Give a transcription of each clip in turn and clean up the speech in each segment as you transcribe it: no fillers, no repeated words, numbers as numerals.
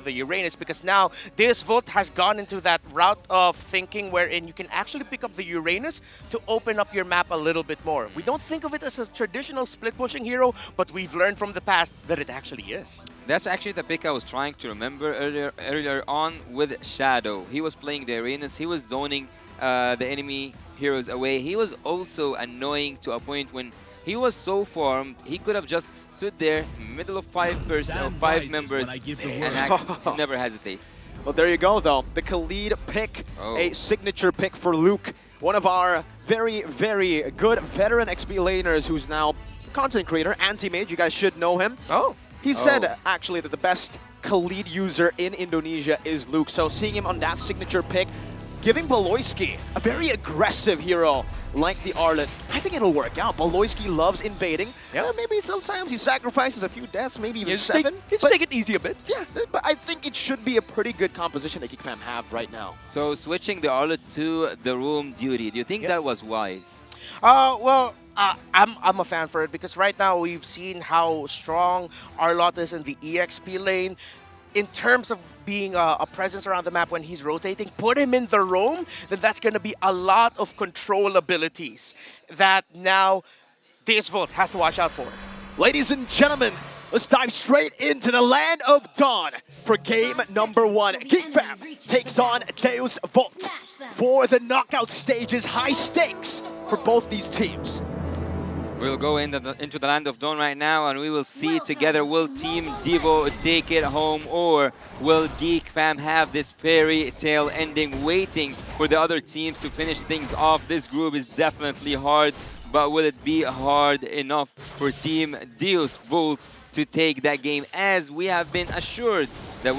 the Uranus, because now Deus Vult has gone into that route of thinking wherein you can actually pick up the Uranus to open up your map a little bit more. We don't think of it as a traditional split-pushing hero, but we've learned from the past that it actually is. That's actually the pick I was trying to remember earlier on with Shadow. He was playing the Uranus, he was zoning the enemy heroes away. He was also annoying to a point when he was so formed, he could have just stood there, middle of five members, and never hesitate. Well, there you go, though. The Khalid pick, a signature pick for Luke. One of our very, very good veteran XP laners who's now content creator, Anti-Mage. You guys should know him. He said, actually, that the best Khalid user in Indonesia is Luke. So seeing him on that signature pick, giving Baloyski, a very aggressive hero like the Arlet, I think it'll work out. Baloyski loves invading. Yeah, maybe sometimes he sacrifices a few deaths, maybe even 7. Just take it easy a bit. Yeah, but I think it should be a pretty good composition that GEEK fam have right now. So switching the Arlet to the room duty, do you think that was wise? Well, I'm a fan for it, because right now we've seen how strong Arlot is in the EXP lane. In terms of being a presence around the map when he's rotating, put him in the roam, then that's going to be a lot of control abilities that now Deus Vult has to watch out for. Ladies and gentlemen, let's dive straight into the land of Dawn for game number 1. GEEK fam takes on Deus Vult for the knockout stages. High stakes for both these teams. We'll go into the land of Dawn right now, and we will see together, will Team DEVU take it home, or will GEEK fam have this fairy tale ending, waiting for the other teams to finish things off? This group is definitely hard, but will it be hard enough for Team Deus Vult to take that game, as we have been assured that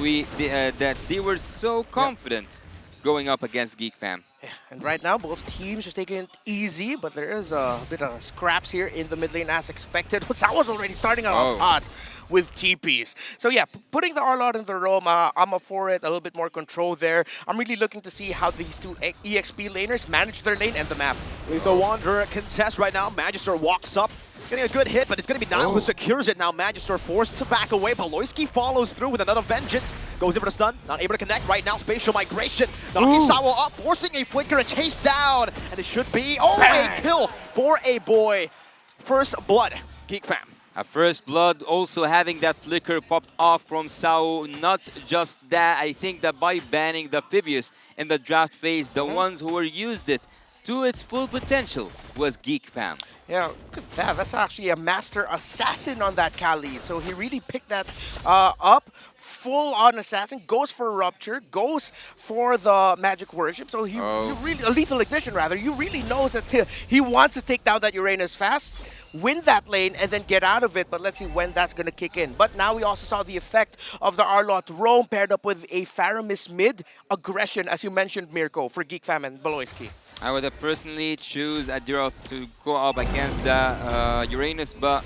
that they were so confident going up against GEEK fam? Yeah, and right now, both teams just taking it easy, but there is a bit of scraps here in the mid lane as expected. That was already starting off hot with TPs. So yeah, putting the Arlot in the roam, I'm up for it. A little bit more control there. I'm really looking to see how these two EXP laners manage their lane and the map. Lethal Wanderer contest right now. Magister walks up. Getting a good hit, but it's going to be Nile who secures it now. Magister forced to back away. Baloyski follows through with another Vengeance. Goes in for the stun. Not able to connect right now. Spatial Migration. Knocking Sawo up, forcing a flicker, a chase down. And it should be, a kill for a boy. First blood, GEEK fam. A first blood, also having that flicker popped off from Sao. Not just that, I think that by banning the Phoebus in the draft phase, the ones who used it to its full potential was GEEK fam. Yeah, look at that. That's actually a master assassin on that Khalid. So he really picked that up. Full-on assassin, goes for Rupture, goes for the Magic Worship. So he really, a Lethal Ignition rather, he really knows that he wants to take down that Uranus fast, win that lane, and then get out of it. But let's see when that's going to kick in. But now we also saw the effect of the Arlot roam paired up with a Faramis mid aggression, as you mentioned, Mirko, for GEEK fam and Baloyski. I would have personally choose Adiroth to go up against the Uranus, but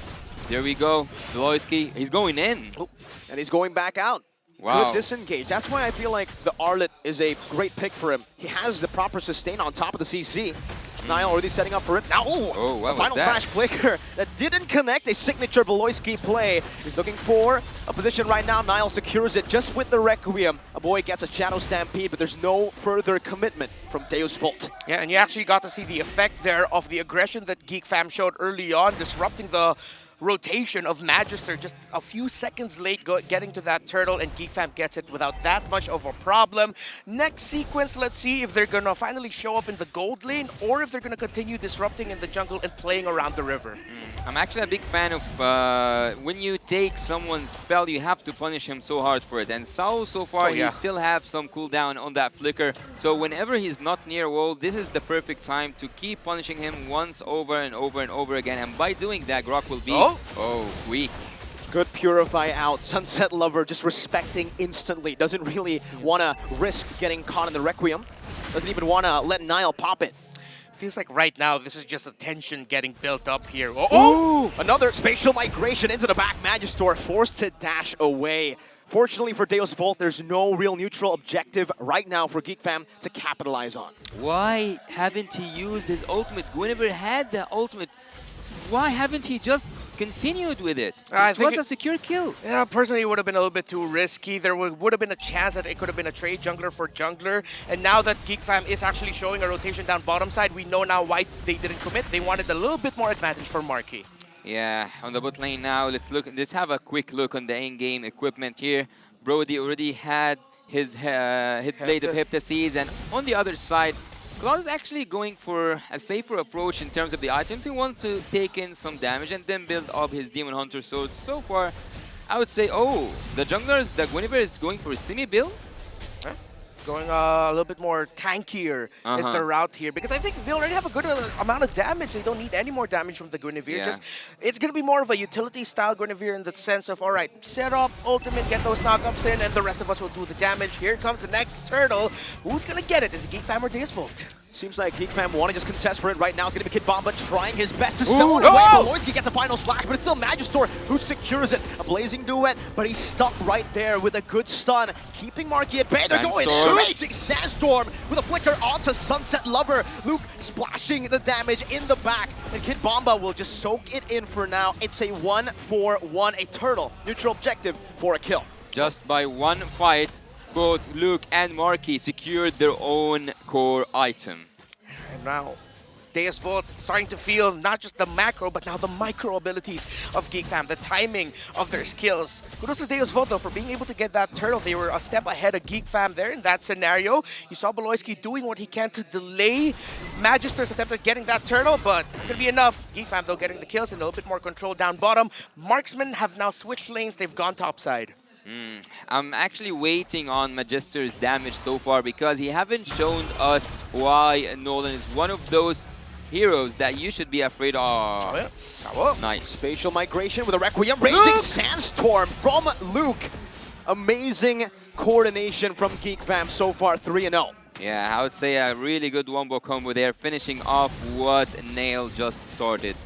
there we go. Baloyski, he's going in. And he's going back out. Wow. Good disengage. That's why I feel like the Arlet is a great pick for him. He has the proper sustain on top of the CC. Nile already setting up for it. Now, a final smash flicker that didn't connect. A signature Baloyski play. He's looking for a position right now. Nile secures it just with the Requiem. A boy gets a Shadow Stampede, but there's no further commitment from Deus Vult. Yeah, and you actually got to see the effect there of the aggression that GEEK fam showed early on, disrupting the rotation of Magister just a few seconds late getting to that turtle, and GEEK fam gets it without that much of a problem. Next sequence, let's see if they're gonna finally show up in the gold lane or if they're gonna continue disrupting in the jungle and playing around the river. I'm actually a big fan of when you take someone's spell, you have to punish him so hard for it. And Sao, so far, he still have some cooldown on that flicker. So whenever he's not near wall, this is the perfect time to keep punishing him once over and over and over again. And by doing that, Grok will be weak. Good Purify out. Sunset Lover just respecting instantly. Doesn't really want to risk getting caught in the Requiem. Doesn't even want to let Nile pop it. Feels like right now this is just a tension getting built up here. Another Spatial Migration into the back. Magister forced to dash away. Fortunately for Deus Vult, there's no real neutral objective right now for GEEK fam to capitalize on. Why haven't he used his ultimate? Whenever he had the ultimate, why haven't he just continued with it. I It think was a secure kill. Yeah, personally, it would have been a little bit too risky. There would have been a chance that it could have been a trade jungler for jungler. And now that Geek Fam is actually showing a rotation down bottom side, we know now why they didn't commit. They wanted a little bit more advantage for Marky. Yeah, on the bot lane now, let's have a quick look on the in-game equipment here. Brody already had his hit blade of Hypnosis, and on the other side, Claude is actually going for a safer approach in terms of the items. He wants to take in some damage and then build up his Demon Hunter. So far, I would say, the junglers, the Guinevere is going for a semi build. Going a little bit more tankier is the route here, because I think they already have a good amount of damage. They don't need any more damage from the Guinevere. Yeah. It's going to be more of a utility style Guinevere in the sense of, all right, set up, ultimate, get those knockups in, and the rest of us will do the damage. Here comes the next turtle. Who's going to get it? Is it Geek Fam or Deus Volt? Seems like Geek Fam want to just contest for it right now. It's going to be Kid Bomba trying his best to sell it away. Poloisky gets a final slash, but it's still Magister who secures it. A blazing duet, but he's stuck right there with a good stun, keeping Marky at bay. They're going in. Raging Sandstorm with a flicker onto Sunset Lover. Luke splashing the damage in the back, and Kid Bomba will just soak it in for now. It's a 1-for-1, a turtle. Neutral objective for a kill. Just by one fight, both Luke and Marky secured their own core item. And now, Deus Volt starting to feel not just the macro, but now the micro abilities of Geek Fam, the timing of their skills. Kudos to Deus Volt, though, for being able to get that turtle. They were a step ahead of Geek Fam there in that scenario. You saw Poloisky doing what he can to delay Magister's attempt at getting that turtle, but not gonna be enough. Geek Fam, though, getting the kills and a little bit more control down bottom. Marksmen have now switched lanes. They've gone topside. I'm actually waiting on Magister's damage so far because he haven't shown us why Nolan is one of those heroes that you should be afraid of. Nice. Spatial migration with a Requiem. Raging Sandstorm from Luke. Amazing coordination from Geek Fam so far, 3-0. Yeah, I would say a really good wombo combo there, finishing off what Nail just started.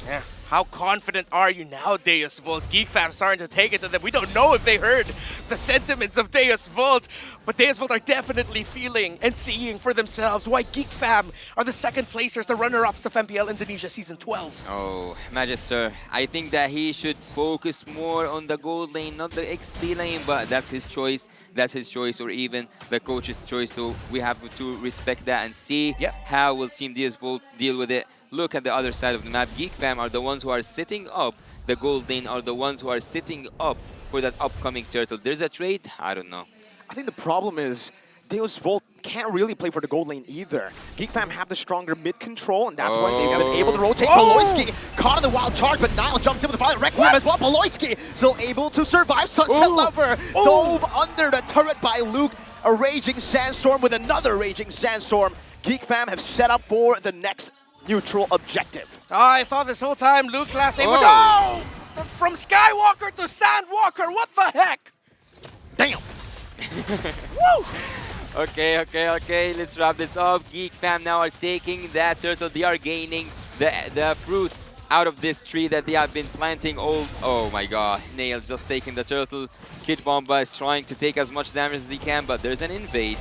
Yeah. How confident are you now, Deus Volt? Geek Fam starting to take it to them. We don't know if they heard the sentiments of Deus Volt, but Deus Volt are definitely feeling and seeing for themselves why Geek Fam are the second placers, the runner-ups of MPL Indonesia Season 12. Oh, Magister, I think that he should focus more on the gold lane, not the XP lane, but that's his choice. That's his choice, or even the coach's choice, so we have to respect that and see how will Team Deus Volt deal with it. Look at the other side of the map. Geek Fam are the ones who are sitting up. The gold lane are the ones who are sitting up for that upcoming turtle. There's a trade? I don't know. I think the problem is Deus Volt can't really play for the gold lane either. Geek Fam have the stronger mid control, and that's why they've been able to rotate. Poloisky caught in the wild charge, but Nile jumps in with the Violet Requiem as well. Poloisky still able to survive. Sunset Lover dove under the turret by Luke. A Raging Sandstorm with another Raging Sandstorm. Geek Fam have set up for the next neutral objective. I thought this whole time Luke's last name was from Skywalker to Sandwalker. What the heck? Damn. Woo! Okay. Let's wrap this up. Geek Fam now are taking that turtle. They are gaining the fruit out of this tree that they have been planting. Oh my god. Nail just taking the turtle. Kid Bomba is trying to take as much damage as he can, but there's an invade.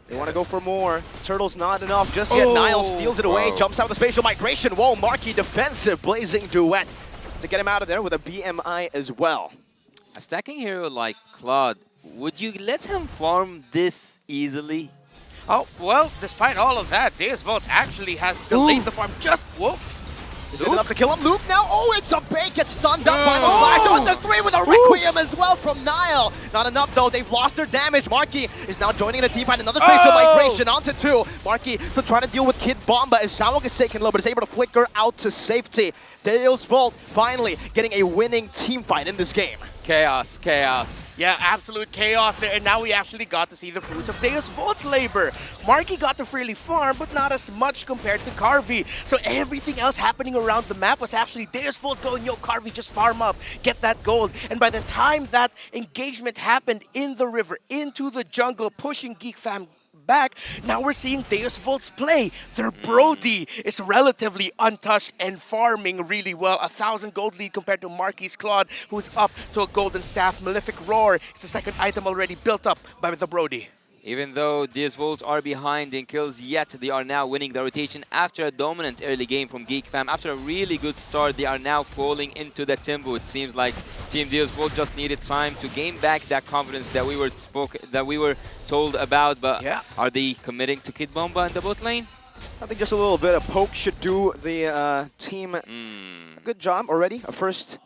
They want to go for more. Turtle's not enough just yet. Nile steals it away, jumps out with the spatial migration. Whoa, Marky defensive, blazing duet to get him out of there with a BMI as well. A stacking hero like Claude, would you let him farm this easily? Oh, well, despite all of that, Deus Volt actually has delayed the farm just... Whoa. Is it enough to kill him? Luke now, it's a bait, gets stunned up. Final slash on the 3 with a Requiem as well from Nile. Not enough though, they've lost their damage. Marky is now joining in a team fight, another spatial migration onto 2. Marky still trying to deal with Kid Bomba as Samuel gets taken low, but is able to flicker out to safety. Deus Volt finally getting a winning team fight in this game. Chaos. Yeah, absolute chaos there, and now we actually got to see the fruits of Deus Volt's labor. Marky got to freely farm, but not as much compared to Carvey. So everything else happening around the map was actually Deus Volt going, yo, Carvey, just farm up, get that gold. And by the time that engagement happened in the river, into the jungle, pushing Geek Fam back, now we're seeing Deus Volt's play. Their Brody is relatively untouched and farming really well. 1,000 gold lead compared to Marky's Claude, who's up to a golden staff. Malefic Roar is the second item already built up by the Brody. Even though these Volts are behind in kills, yet they are now winning the rotation after a dominant early game from GEEK Fam. After a really good start, they are now falling into the tempo. It seems like Team Deus Volt just needed time to gain back that confidence that we were told about. But Yeah. are they committing to Kid Bomba in the bot lane? I think just a little bit of poke should do the team a good job already. A first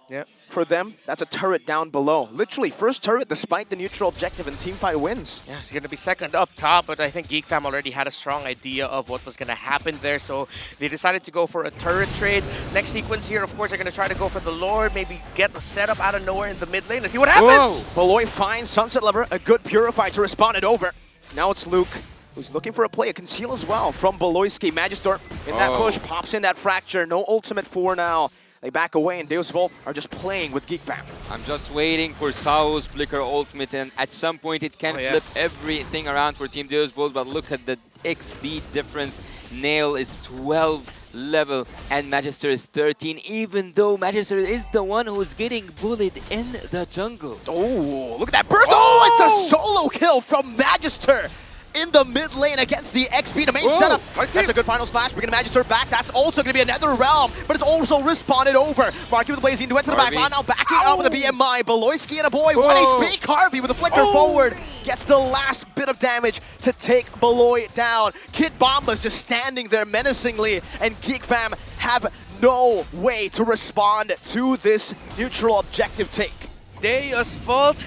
for them. That's a turret down below. Literally, first turret despite the neutral objective and teamfight wins. Yeah, it's going to be second up top, but I think GEEK Fam already had a strong idea of what was going to happen there, so they decided to go for a turret trade. Next sequence here, of course, they're going to try to go for the Lord, maybe get the setup out of nowhere in the mid lane and see what happens! Beloy finds Sunset Lover, a good Purify to respond it over. Now it's Luke, who's looking for a play, a conceal as well from Beloyski. Magister in that push, pops in that fracture, no ultimate for now. They back away, and Deus Volt are just playing with GEEK Fam. I'm just waiting for Sao's Flicker ultimate, and at some point it can flip everything around for Team Deus Volt, but look at the XP difference. Nail is 12 level, and Magister is 13, even though Magister is the one who's getting bullied in the jungle. Oh, look at that burst! Oh, it's a solo kill from Magister! In the mid lane against the XP, the main setup. That's a good final slash. We're going to Magister back. That's also going to be another realm, but it's also respawned over. Marky with the blazing duet to the back line. Now backing up with a BMI. Beloyski and a boy. 1 HP. Carvey with a flicker forward. Gets the last bit of damage to take Beloy down. Kid Bomba's just standing there menacingly, and GEEK Fam have no way to respond to this neutral objective take. Deus Volt,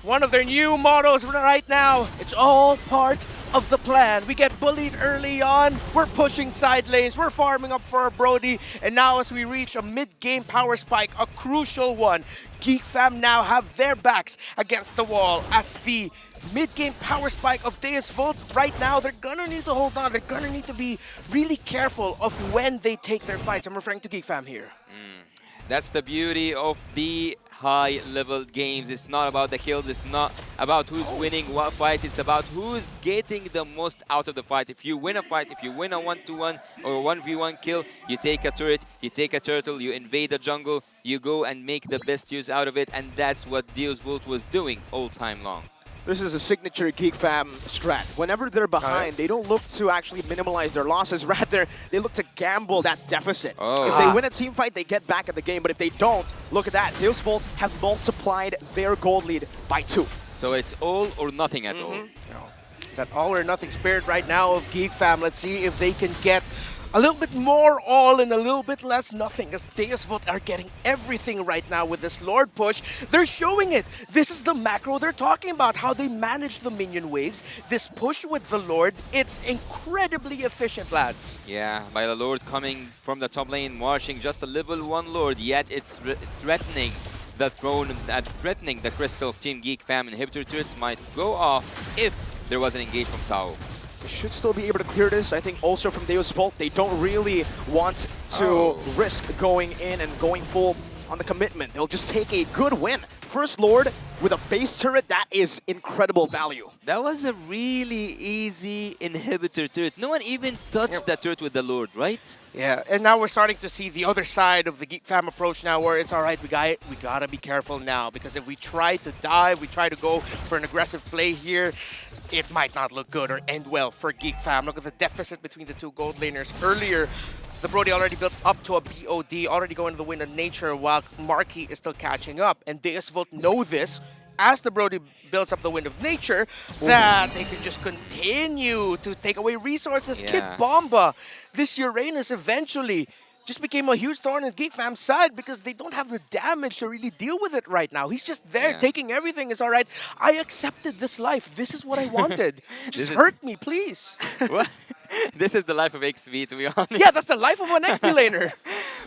one of their new mottos right now, it's all part of the plan. We get bullied early on, we're pushing side lanes, we're farming up for our Brody, and now as we reach a mid-game power spike, a crucial one, GEEK Fam now have their backs against the wall as the mid-game power spike of Deus Volt. Right now, they're gonna need to hold on, they're gonna need to be really careful of when they take their fights. I'm referring to GEEK Fam here. That's the beauty of the high-level games. It's not about the kills, it's not about who's winning what fights, it's about who's getting the most out of the fight. If you win a fight, if you win a 1-2-1 or 1v1 kill, you take a turret, you take a turtle, you invade the jungle, you go and make the best use out of it, and that's what Deus Volt was doing all time long. This is a signature GEEK Fam strat. Whenever they're behind, they don't look to actually minimize their losses. Rather, they look to gamble that deficit. If they win a team fight, they get back at the game. But if they don't, look at that. Deus Volt have multiplied their gold lead by 2. So it's all or nothing at all. That all or nothing spirit right now of GEEK Fam. Let's see if they can get a little bit more all and a little bit less nothing, as Deus Volt are getting everything right now with this Lord push. They're showing it. This is the macro they're talking about, how they manage the minion waves. This push with the Lord, it's incredibly efficient, lads. Yeah, by the Lord coming from the top lane, marching just a level 1 Lord, yet it's threatening the throne and threatening the crystal of Team GEEK Fam. Inhibitor turrets might go off if there was an engage from Sao. They should still be able to clear this. I think also from Deus Volt, they don't really want to risk going in and going full on the commitment. They'll just take a good win. First Lord with a base turret, that is incredible value. That was a really easy inhibitor turret. No one even touched that turret with the Lord, right? Yeah, and now we're starting to see the other side of the GEEK Fam approach now, where it's all right, we gotta be careful now, because if we try to dive, we try to go for an aggressive play here, it might not look good or end well for GEEK Fam. Look at the deficit between the two gold laners. Earlier, the Brody already built up to a BOD, already going to the Wind of Nature, while Marky is still catching up. And Deus Volt know this, as the Brody builds up the Wind of Nature, that they can just continue to take away resources. Kid Bomba, this Uranus eventually just became a huge thorn in GEEK Fam's side because they don't have the damage to really deal with it right now. He's just there taking everything. It's all right. I accepted this life. This is what I wanted. Just hurt me, please. What? This is the life of XP, to be honest. Yeah, that's the life of an XP laner.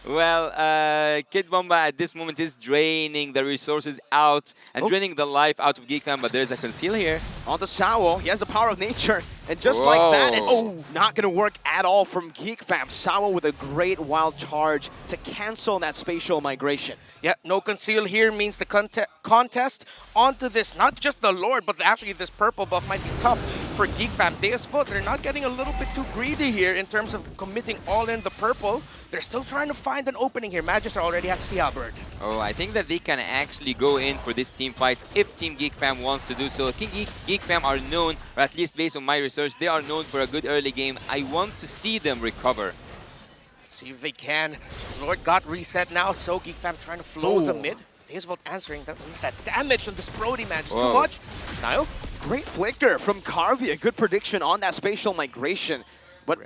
Well, Kid Bomba at this moment is draining the resources out and draining the life out of GEEK Fam, but there's a conceal here. On the Sao, he has the power of nature, and just like that, it's not going to work at all from GEEK Fam. Sao with a great wild charge to cancel that spatial migration. Yeah, no conceal here means the contest onto this, not just the Lord, but actually this purple buff might be tough for Geek Fam. Deus Vult, they're not getting a little bit too greedy here in terms of committing all in the purple. They're still trying to find an opening here. Magister already has a Sea Halberd. Oh, I think that they can actually go in for this team fight if Team Geek Fam wants to do so. Geek Fam are known, or at least based on my research, they are known for a good early game. I want to see them recover. Let's see if they can. Lord got reset now, so Geek Fam trying to flow the mid. Deus Vult answering that damage on this Brody, man. Just too much. Niall? Great flicker from Carvey. A good prediction on that spatial migration. But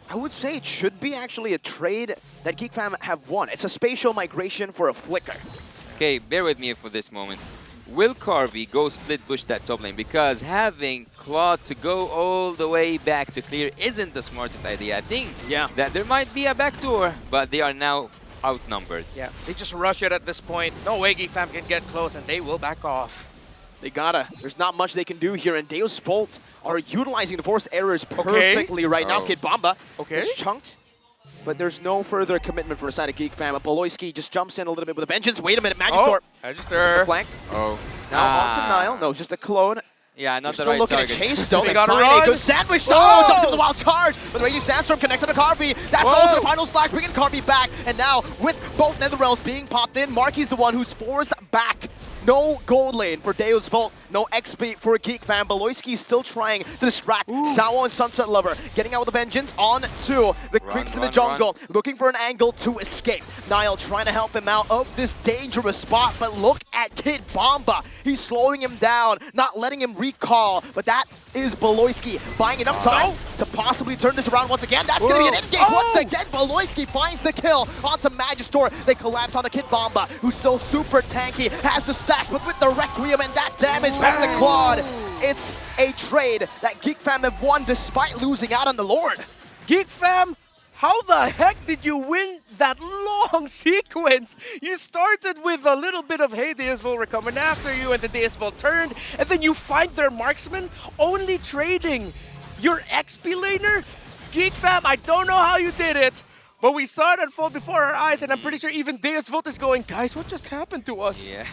I would say it should be actually a trade that Geek Fam have won. It's a spatial migration for a flicker. Okay, bear with me for this moment. Will Carvey go split push that top lane? Because having Claude to go all the way back to clear isn't the smartest idea. I think that there might be a backdoor, but they are now outnumbered. Yeah, they just rush it at this point. No way Geek Fam can get close, and they will back off. They gotta. There's not much they can do here, and Deus Vult are utilizing the forced errors perfectly right now. Kid Bomba is chunked, but there's no further commitment for the side of Geek Fam. Baloyski just jumps in a little bit with a vengeance. Wait a minute, Magister. Magister. Flank. Oh. Now onto Niall. No, just a clone. Yeah, not the Still right looking target. to chase though. They They gotta find run. a good sandwich. Oh, jumps into the wild charge. But the way you Sandstorm connects on the Carvey. That's all to the final slash, bringing Carvey back. And now with both Netherrealms being popped in, Marky's the one who's forced back. No gold lane for Deus Vult, no XP for Geek Fam. Baloyski still trying to distract Sawo and Sunset Lover. Getting out with a vengeance on to the creeps in the jungle, looking for an angle to escape. Niall trying to help him out of this dangerous spot, but look at Kid Bomba. He's slowing him down, not letting him recall, but that is Baloyski buying enough time to possibly turn this around once again. That's going to be an engage once again. Baloyski finds the kill onto Magister. They collapse onto Kid Bomba, who's still super tanky, has the stack, but with the Requiem and that damage from the Claude, it's a trade that Geek Fam have won despite losing out on the Lord. Geek Fam, how the heck did you win that long sequence? You started with a little bit of, hey, Deus Vult, we're coming after you, and the Deus Vult turned, and then you find their marksman only trading your XP laner? Geek Fam, I don't know how you did it, but we saw it unfold before our eyes, and I'm pretty sure even Deus Vult is going, guys, what just happened to us? Yeah,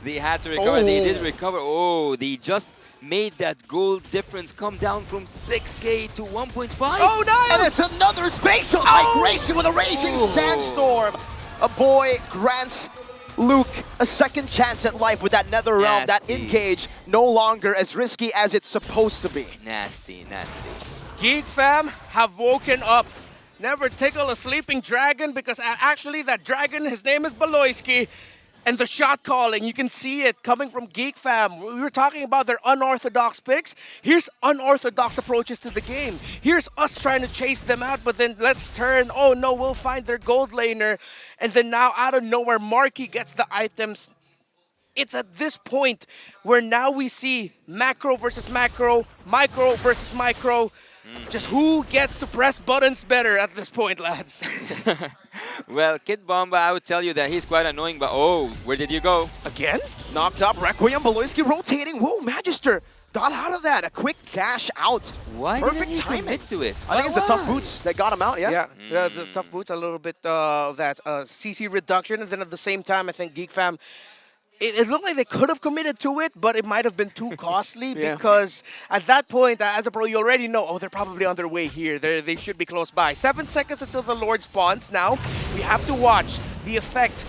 they had to recover. They did recover. Oh, they just made that gold difference come down from 6K to 1.5. Oh, no! And it's another spatial migration with a raging sandstorm. A boy grants Luke a second chance at life with that Nether Realm. That engage no longer as risky as it's supposed to be. Nasty, nasty. Geek Fam have woken up. Never tickle a sleeping dragon, because actually that dragon, his name is Baloyski. And the shot calling, you can see it coming from Geek Fam. We were talking about their unorthodox picks. Here's unorthodox approaches to the game. Here's us trying to chase them out, but then let's turn. Oh no, we'll find their gold laner. And then now out of nowhere, Marky gets the items. It's at this point where now we see macro versus macro, micro versus micro. Just who gets to press buttons better at this point, lads? Well, Kid Bomba, I would tell you that he's quite annoying, but oh, where did you go? Again? Knocked up, Requiem, Baloyski rotating. Whoa, Magister got out of that. A quick dash out. Why Perfect didn't he timing. commit to it? I think it's the tough boots that got him out, yeah? Yeah, the tough boots, a little bit of that CC reduction, and then at the same time, I think Geek Fam, it looked like they could have committed to it, but it might have been too costly because at that point, as a pro, you already know, oh, they're probably on their way here. They should be close by. 7 seconds until the Lord spawns. Now, we have to watch the effect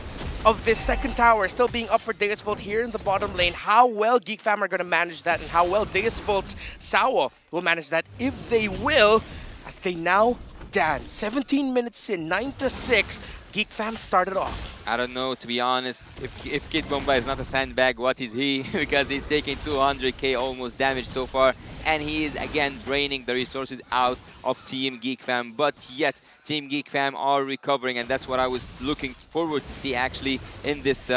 of this second tower still being up for Deus Vult here in the bottom lane. How well Geek Fam are going to manage that, and how well Deus Vult's Sawa will manage that, if they will, as they now dance. 17 minutes in, 9-6. Geek Fam started off. I don't know, to be honest, if Kid Bomba is not a sandbag, what is he? Because he's taking 200k almost damage so far, and he is again draining the resources out of Team Geek Fam. But yet, Team Geek Fam are recovering, and that's what I was looking forward to see actually in this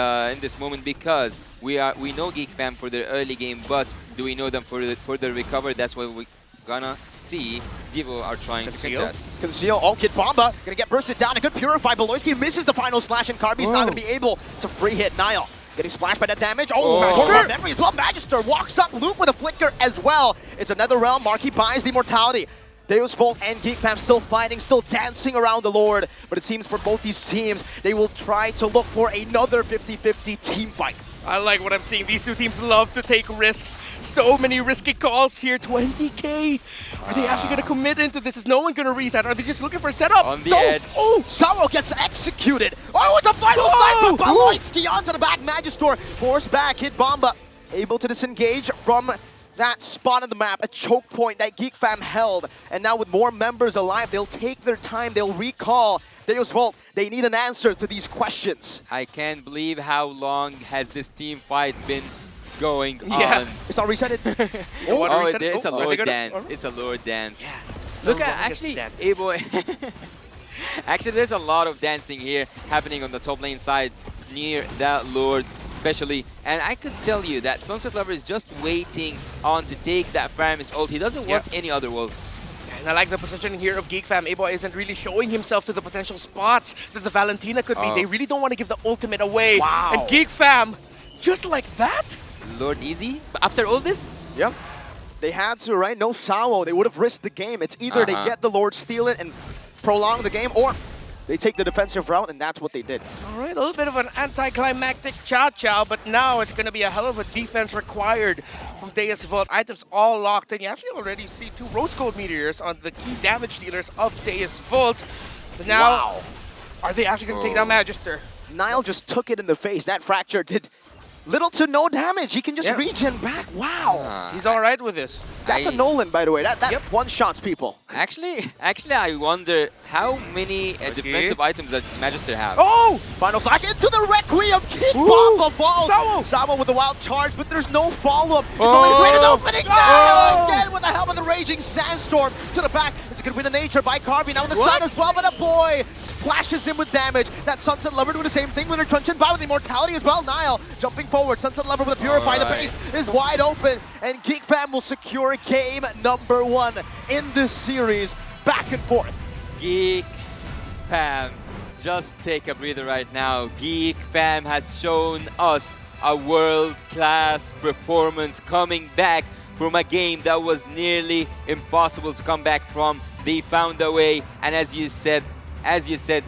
moment, because we know Geek Fam for their early game, but do we know them for the recover? That's what we're gonna see. DEVU are trying to contest. Conceal. Oh, Kid Bomba gonna get bursted down. A good purify. Baloyski misses the final slash, and Carby's not gonna be able to free hit Niall. Getting splashed by that damage. Oh, Magister memory as well. Magister walks up. Luke with a flicker as well. It's another realm. Marky buys the immortality. Deus Vult and Geek Fam still fighting, still dancing around the Lord. But it seems for both these teams, they will try to look for another 50-50 team fight. I like what I'm seeing. These two teams love to take risks. So many risky calls here. 20K. Are they actually going to commit into this? Is no one going to reset? Are they just looking for a setup? On the edge. Oh, Sawo gets executed. Oh, it's a final sniper. Baloyski onto the back. Magister forced back. Hit Bomba. Able to disengage from that spot on the map, a choke point that GEEK fam held. And now with more members alive, they'll take their time. They'll recall Deus Volt. They need an answer to these questions. I can't believe how long has this team fight been going Yeah. on. It's not resetted. Oh, reset it? it's a Oh, are they Lord gonna- dance. It's a Lord dance. Yeah. Look The at, longest actually, dances. A-Boy. Actually, there's a lot of dancing here happening on the top lane side near that Lord especially. And I could tell you that Sunset Lover is just waiting on to take that Faramis ult. He doesn't want any other ult. And I like the positioning here of GEEK fam. A-Boy isn't really showing himself to the potential spots that the Valentina could be. They really don't want to give the ultimate away. Wow. And GEEK fam, just like that? Lord easy. But after all this, Yep. They had to, right? No Sawo. They would have risked the game. It's either they get the Lord, steal it, and prolong the game, or they take the defensive route, and that's what they did. All right, a little bit of an anticlimactic chow-chow, but now it's going to be a hell of a defense required from Deus Volt. Items all locked in. You actually already see 2 Rose Gold Meteors on the key damage dealers of Deus Volt. But now, are they actually going to take down Magister? Nile just took it in the face. That fracture did little to no damage. He can just Yeah. regen back. Wow. He's all right with this. That's a Nolan, by the way. That Yep. one-shots people. actually, I wonder how many defensive items that Magister have. Oh! Final slash into the Requiem. Kid Ooh. Bomba falls. Sawo. Sawo with the wild charge, but there's no follow-up. It's Oh. only great in the opening. Oh. Nile again with the help of the Raging Sandstorm to the back. It's a good win of nature by Carby. Now in the sun as well, but a boy splashes him with damage. That Sunset Lover doing the same thing with her Truncheon Bow with immortality as well. Nile jumping forward. Sunset Lover with a Purify. The base is wide open, and GEEK fam will secure game number 1 in this series. Back and forth. GEEK fam, just take a breather right now. GEEK fam has shown us a world-class performance coming back from a game that was nearly impossible to come back from. They found a way, and as you said,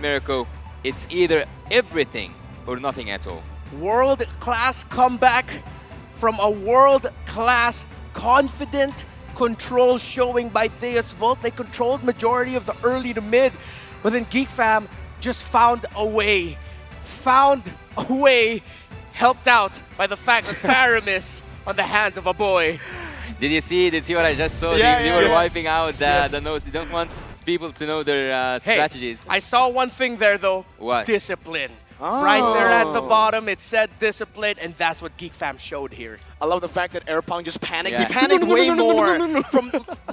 Mirko, it's either everything or nothing at all. World-class comeback from a world-class, confident control showing by Deus Volt. They controlled majority of the early to mid, but then GEEK fam just found a way. Helped out by the fact that Faramis on the hands of a boy. Did you see what I just saw? Yeah, they yeah, were yeah. wiping out the nose. They don't want people to know their Hey, strategies. I saw one thing there though. What? Discipline. Right there at the bottom, it said discipline, and that's what GEEK fam showed here. I love the fact that Airpong just panicked. Yeah. He panicked way No. more from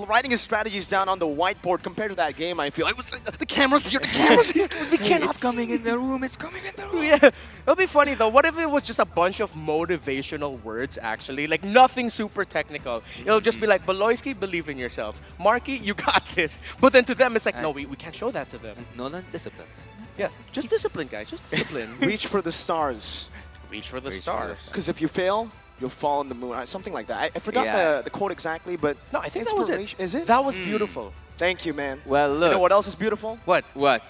writing his strategies down on the whiteboard compared to that game. I feel like the camera's here. The camera's here. They cannot It's coming see. in the room. It's coming in the room. Yeah, it'll be funny though. What if it was just a bunch of motivational words actually? Like nothing super technical. It'll just be like, Baloyski, believe in yourself. Marky, you got this. But then to them, it's like, no, we can't show that to them. Nolan disciplines. Yeah, just discipline, guys. Just discipline. Reach for the stars. Reach for the Reach for the stars. stars. Because if you fail, you'll fall in the moon. Something like that. I forgot Yeah. the quote exactly, but No, I think that was it. inspiration- Is it? That was beautiful. Thank you, man. Well, You look. know what else is beautiful? What? What?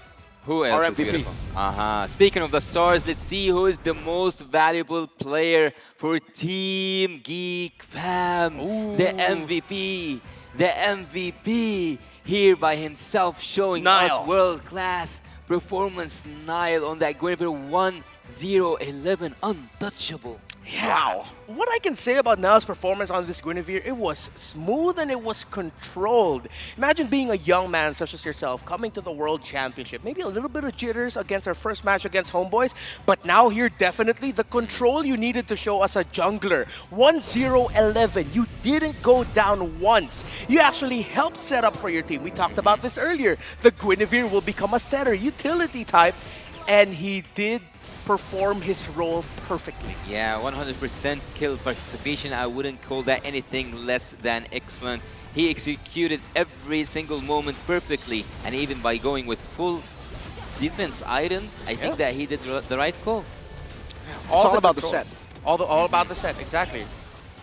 Who else Our is MVP. beautiful? Speaking of the stars, let's see who is the most valuable player for Team GEEK fam. The MVP. The MVP here by himself showing us Nile. world-class performance. Nile on that Guinevere 1-0-11 untouchable. Wow. What I can say about Niall's performance on this Guinevere, it was smooth and it was controlled. Imagine being a young man such as yourself coming to the World Championship. Maybe a little bit of jitters against our first match against Homeboys, but now here definitely the control you needed to show as a jungler. 1-0-11, you didn't go down once. You actually helped set up for your team. We talked about this earlier. The Guinevere will become a setter, utility type, and he did perform his role perfectly. Yeah, 100% kill participation. I wouldn't call that anything less than excellent. He executed every single moment perfectly, and even by going with full defense items, I think that he did the right call. It's all the about the control. set. All about the set, exactly.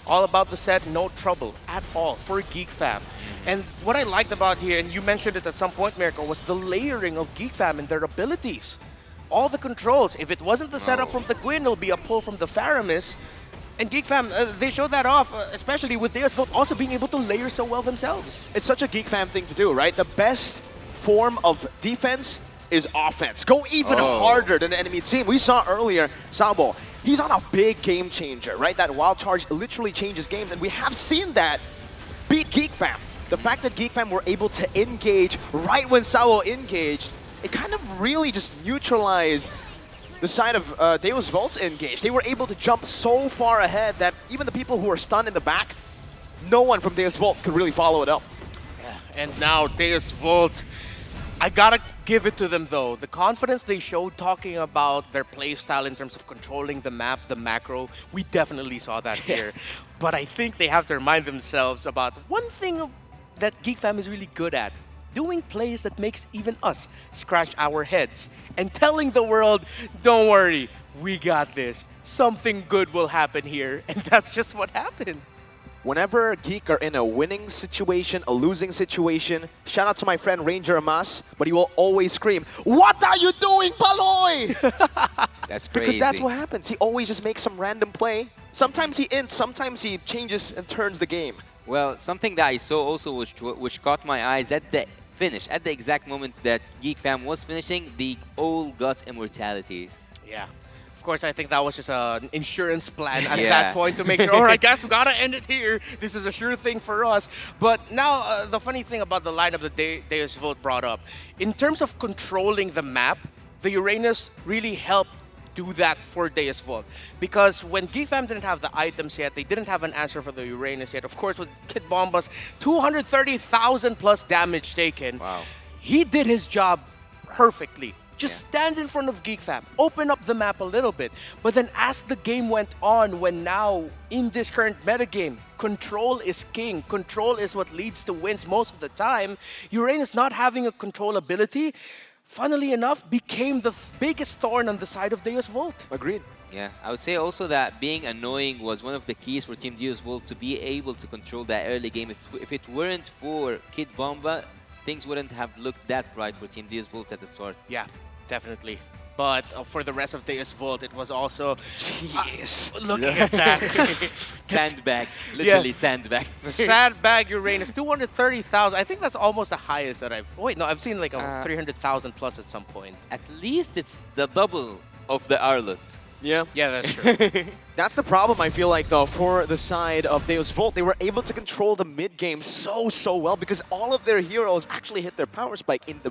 All about the set, no trouble at all for GEEK fam. And what I liked about here, and you mentioned it at some point, Mirko, was the layering of GEEK fam and their abilities. all the controls. If it wasn't the setup Oh. from the Gwyn, it'll be a pull from the Faramis. And Geek Fam, they showed that off, especially with Deus Vult also being able to layer so well themselves. It's such a Geek Fam thing to do, right? The best form of defense is offense. Go even harder than the enemy team. We saw earlier, Sabo, he's on a big game changer, right? That wild charge literally changes games, and we have seen that beat Geek Fam. The fact that Geek Fam were able to engage right when Sabo engaged, it kind of really just neutralized the side of Deus Volt's engage. They were able to jump so far ahead that even the people who were stunned in the back, no one from Deus Volt could really follow it up. Yeah, and now Deus Vult, I gotta give it to them though. The confidence they showed talking about their playstyle in terms of controlling the map, the macro, we definitely saw that here. But I think they have to remind themselves about one thing that Geek Fam is really good at. Doing plays that makes even us scratch our heads and telling the world, don't worry, we got this. Something good will happen here. And that's just what happened. Whenever Geek are in a winning situation, a losing situation, shout out to my friend Ranger Amas, but he will always scream, "What are you doing, Paloy?" That's crazy. Because that's what happens. He always just makes some random play. Sometimes he ints, sometimes he changes and turns the game. Well, something that I saw also which caught my eyes at the finish, at the exact moment that Geek Fam was finishing, they all got immortalities. Yeah. Of course, I think that was just an insurance plan at Yeah. that point to make sure, all right, guys, we got to end it here. This is a sure thing for us. But now, the funny thing about the lineup that Deus Vult brought up, in terms of controlling the map, the Uranus really helped do that for Deus Vult. Because when Geek Fam didn't have the items yet, they didn't have an answer for the Uranus yet. Of course, with Kid Bomba's 230,000 plus damage taken, Wow. he did his job perfectly. Just stand in front of Geek Fam, open up the map a little bit. But then as the game went on, when now in this current metagame, control is king. Control is what leads to wins most of the time. Uranus not having a control ability, funnily enough, became the biggest thorn on the side of Deus Vult. Agreed. Yeah, I would say also that being annoying was one of the keys for Team Deus Vult to be able to control that early game. If it weren't for Kid Bomba, things wouldn't have looked that bright for Team Deus Vult at the start. Yeah, definitely. But for the rest of Deus Vult, it was also... Jeez. Looking at that. Sandbag, literally sandbag. The sandbag Uranus, 230,000. I think that's almost the highest that I've... Wait, no, I've seen like 300,000 plus at some point. At least it's the double of the Arlet. Yeah. Yeah, that's true. That's the problem, I feel like, though, for the side of Deus Vult. They were able to control the mid game so well because all of their heroes actually hit their power spike in the